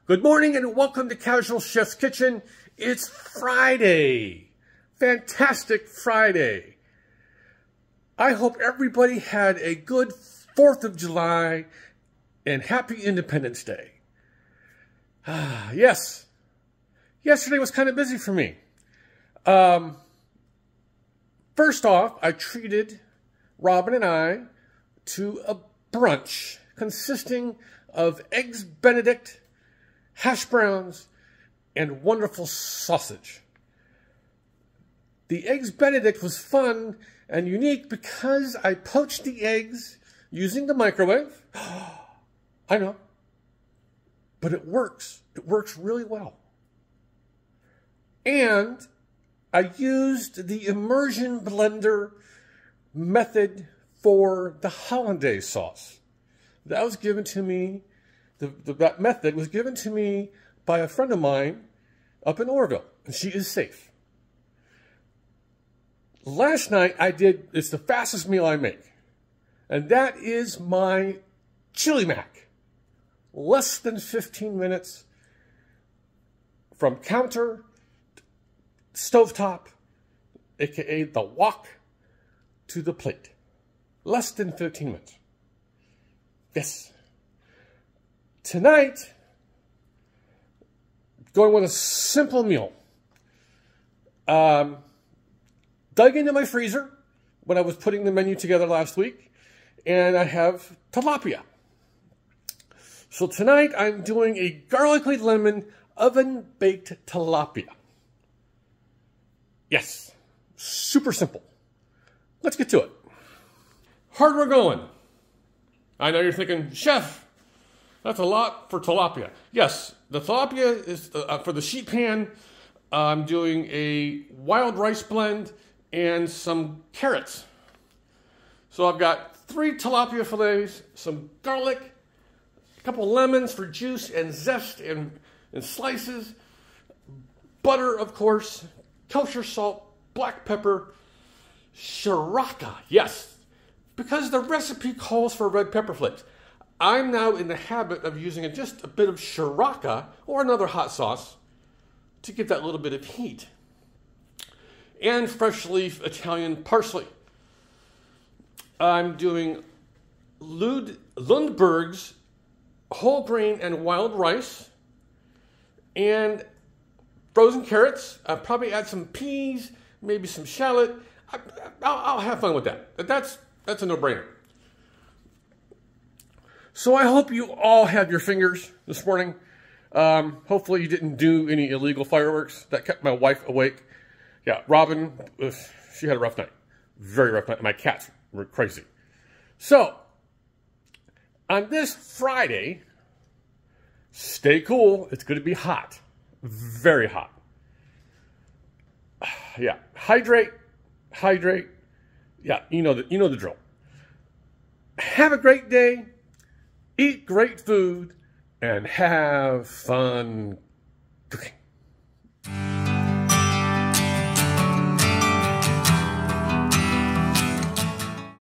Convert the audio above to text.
Good morning and welcome to Casual Chef's Kitchen. It's Friday. Fantastic Friday. I hope everybody had a good 4th of July and happy Independence Day. Yes. Yesterday was kind of busy for me. First off, I treated Robin and I to a brunch consisting of Eggs Benedict, hash browns, and wonderful sausage. The Eggs Benedict was fun and unique because I poached the eggs using the microwave. I know, but it works. It works really well. And I used the immersion blender method for the hollandaise sauce. That was given to me. That method was given to me by a friend of mine up in Orville, and she is safe. Last night it's the fastest meal I make, and that is my chili mac. Less than 15 minutes from counter, stovetop, aka the wok, to the plate. Less than 15 minutes. Yes. Tonight, going with a simple meal. Dug into my freezer when I was putting the menu together last week, and I have tilapia. So tonight, I'm doing a garlicky lemon oven-baked tilapia. Yes, super simple. Let's get to it. Hard we're going. I know you're thinking, Chef, that's a lot for tilapia. Yes, the tilapia is for the sheet pan. I'm doing a wild rice blend and some carrots. So I've got 3 tilapia fillets, some garlic, a couple lemons for juice and zest and slices, butter, of course, kosher salt, black pepper, sriracha. Yes, because the recipe calls for red pepper flakes. I'm now in the habit of using just a bit of sriracha or another hot sauce to give that little bit of heat. And fresh leaf Italian parsley. I'm doing Lundberg's whole grain and wild rice and frozen carrots. I'll probably add some peas, maybe some shallot. I'll have fun with that. That's a no-brainer. So I hope you all had your fingers this morning. Hopefully you didn't do any illegal fireworks. That kept my wife awake. Yeah, Robin, she had a rough night. Very rough night. My cats were crazy. So, on this Friday, stay cool. It's going to be hot. Very hot. Yeah, hydrate. Yeah, you know the drill. Have a great day. Eat great food and have fun cooking.